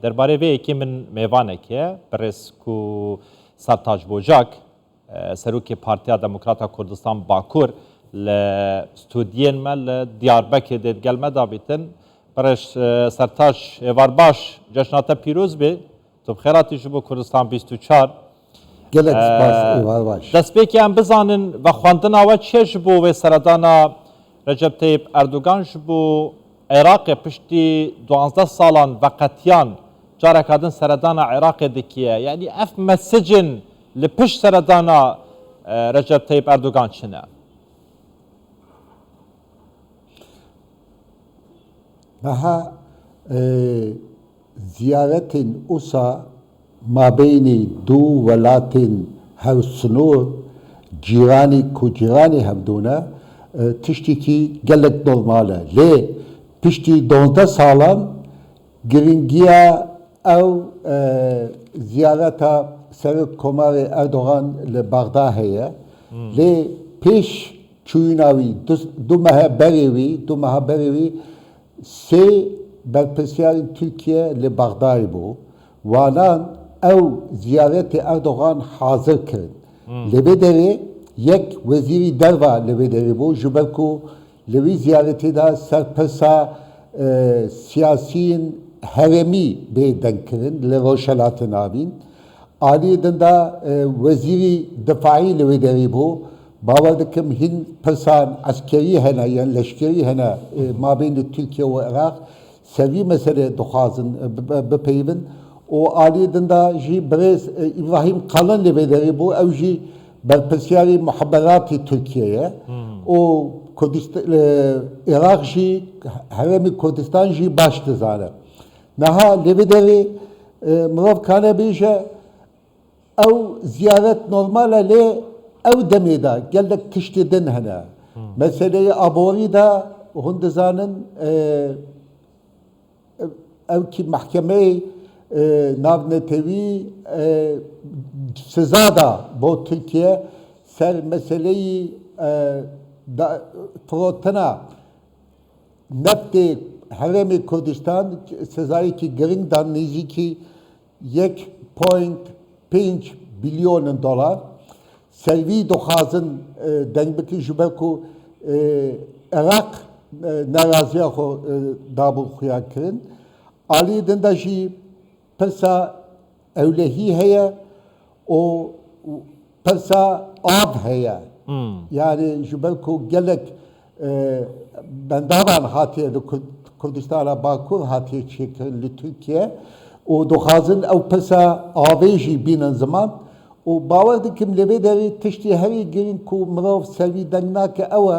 درباره وی یکی من میوانه که برس کو سرتاج بوجاک سروک پارتیا دموکراتا کردستان باکور لستودین مل دیاربکر دید گلمه دابیتن برش سرتاج وارباش جشناتا پیروز بی تو بخیراتی جبو کردستان 24 gelek spas var baş. دەستپێکی ئەم بزانن بە خواندنەوە چێژ بوو وێ سەردانا ڕەجەب تەیب ئەردوگان ji بۆ عێراقê piştî 12 salan veqetiyan careka din seredana Iraqê dikiye. Yani ev mesicin li pişt seredana Recep Tayyip Erdogan çine? Daha ziyaretin usa mabeyni du velatin hevsunur cirani ku cirani hevduna tiştiki gelek dolmalı. Le pişti donda sağlam giringiya ev ziyareta Serok Komari Erdoğan le Bagda heye. Le peş çuyunavi du mehaberevi se berpesyarın Türkiye le Bagda'yı bu. Valan ev ziyareti Erdoğan hazır kırın. Lebederi yek veziri derva lebederi bu. Jüberku levi ziyareti da serpesa siyasiyin heremi beyden kırın. Le roşelatın abin. Aliye'den da veziri defai lebederi bu. Bavardıkım hin persan askeri hena yani leşkeri hena mabeyni Türkiye ve Irak sevi mesele duhazın bepeyvin. O Aliye'den da ji berez İbrahim Kalın lebederi bu ev ji berpesyari muhabberati Türkiye'ye. O Kurdistan, Irak ji heremi Kurdistan ji baştı zane. Naha lebederi mırav kane bije ev ziyaret normal le ev demeda geldik tiştidin hene. Meseleyi abori da hundizanın ev ki mahkemeyi navnetevi sezada bu Türkiye ser meseleyi frotana nefti Heremi Kurdistan sezayı ki gerinden niziki 1.5 bilyonun dolar selvi doxazın dengbeki jüberku Irak naraziya xo dabul xuya kirin. Aliye'den da jî persa evlehi heye o persa ab heye. Yani jüberku gelek bendavan hatiye Kurdistan'a Bakur hatiye çekilir Türkiye. O doxazın ev persa aveji binen zaman o باور دکم لبه داری تشتی هری گرین کو مراف سوی دنگنا که اوه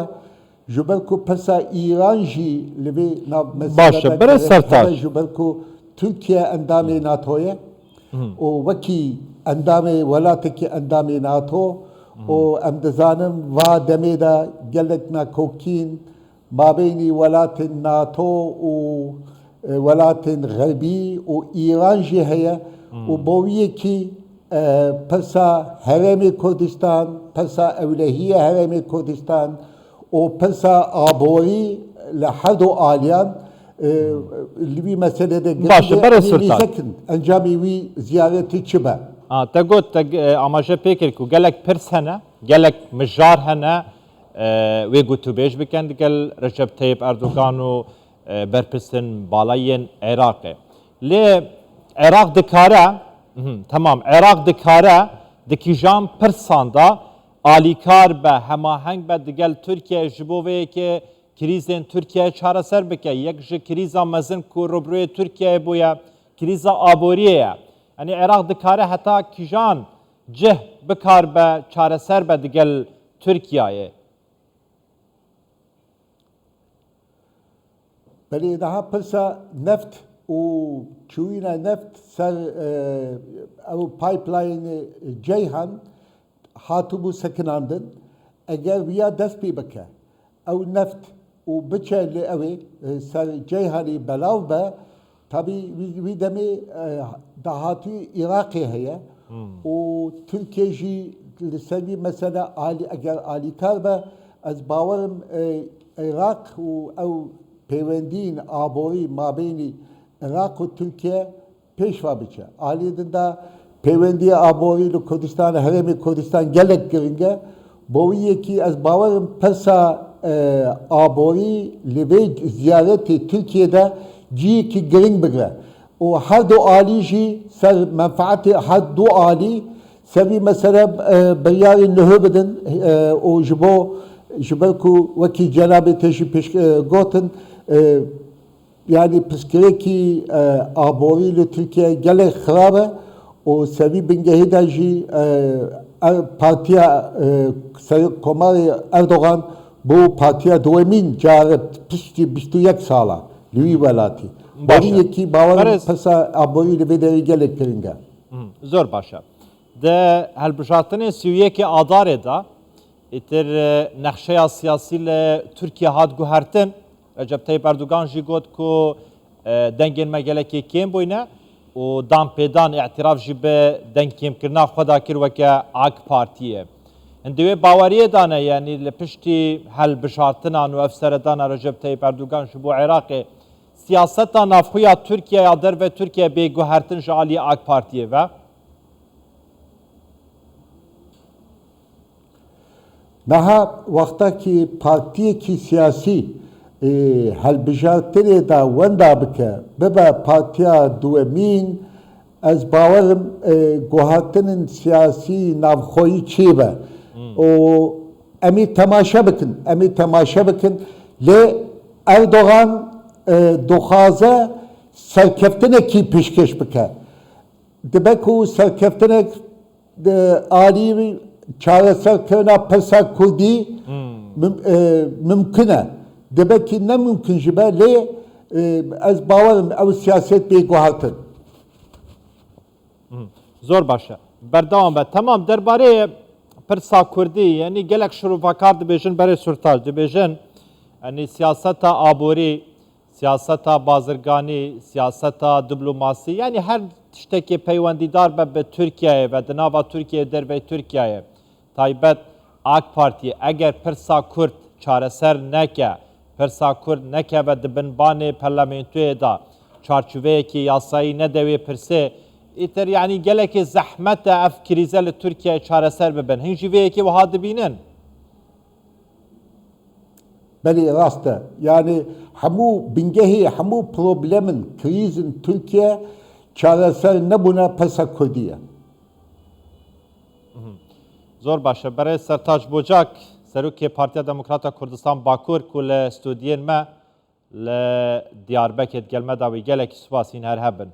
جبر کو پسا ایران جی لبه ناب باشه برای سرتاج جبر کو ترکیه اندام ناتویه o وکی اندام ولاتی که اندام ناتو o امدزانم و دمی دا گلکنا کوکین ما بینی ولات ناتو و ولات غربی و ایران جی هیا و بویه کی persa Heremi Kurdistan, persa evlehiye Heremi Kurdistan, o persa abori le hadu aliyan li meselede başı bare sultan encami vi ziyareti çibe. Te got te amaje pekir ku gelek persene, gelek mijar hene ve gutubej biken gel Recep Tayyip Erdoğan'u berpisin balayın Irak'e. Le Irak dikare tamam Irak dikare dikijam persanda alikar be hemaheng be digel Türkiye jibove ki krizin Türkiye çareser bike yek ji kriza mezin ku rubruye Türkiye buya kriza aboriye yani Irak dikare hatta kijan cih bikar be çareser be digel Türkiye'ye. Beli daha persa neft o çuyuna neft ser o pipeline Ceyhan hatubu sekinandın eğer viya dest bir beke o neft o bıçaylı evi ser Ceyhan'ı belav be tabi vi demi dahatı Irak'ı heye o Türkiye'ci sevi mesela ali eğer alikar be az bavarım Irak o peyvendin abori mabeyni Irak ve Türkiye پیشوا بچه آلیدن دا پیوندی آبوری لو کردستان هرمی کردستان گلک گرنگه بویه کی از باورم پسا آبوری لوی زیارت ترکیه دا جی کی گرنگ بگره و هر دو آلی جی سر منفعت هر دو آلی سوی مثلا بیار نهو بدن و جبرکو وکی جناب تشی پیش گوتن yani psikolojik aboriyle Türkiye gele xarabe o sevi bingehida jî partiya Komarê Erdogan bu partiya domin care piştî 21 sala li wî welatî. Barî yekî bawer pesa aboriyle vê derê gelek kiringe. Zor başa. De helbijatinê Sûriyekê adarê da îtir nexşeya siyasî li Türkiye hat guhertin Recep Tayyip Erdogan jî got ku dengên me gelekê kêm bûyne û danpêdan îtiraf jî bi deng kêmkirina xwe da kir weke AK Partiyê. Hindî wê baweriyê dane yanî li piştî helbijatinan û evseredana Recep Tayyip Erdogan ji bo Iraqê siyaseta navxuya Tirkiyeya derve Tirkiye bêguhertin ji aliyê AK Partiyê ve Daha vaxta partiyekî siyasî هەلبژارترێ دا wenda bike bibe partiya duemîn ez bawerim guhatinin siyasî navxweyî çêbe û em ê temaşe bikin lê Erdogan dixwaze serkeftinekî pêşkêş bike dibe ku serkeftinek alî çareserkirina pirsa Kurdî mümkün e debeki ne mümkün jibe lê ez bawerim ew siyaset bêguhatin. Zor başa. Berdewam be. Tamam derbarê pirsa Kurdî yanî gelek şirûvakar dibêjin berê surtaj dibêjin yanî siyaseta aborî, siyaseta bazirganî, siyaseta diplomasî yanî her tiştekê peywendîdar be bi Tirkiyeyê ve di nava Tirkiyeyê dervey Tirkiyeyê taybet AK Partiye eger pirsa Kurd çareser neke Pirsa Kurd nekeve dibin banê parlamentoyê da çarçoveyekî yasayî nedewê pirsê îtir yanî gelekê zehmet e ev krîze li Tirkiye çareser bibin. Hin jî vê yekê wiha dibînin? Belê rast e. Yani hemû bingehê hemû problemin, krîzin Tirkiye çareser nebûne pirsa Kurdî ye. Zor başa. Berê Sertaç Bocak Serokê Partiya Demokrata Kurdistan Bakur ku li stûdiyên me li Diyarbekirê gelme da wî gelekî spasîn her hebin.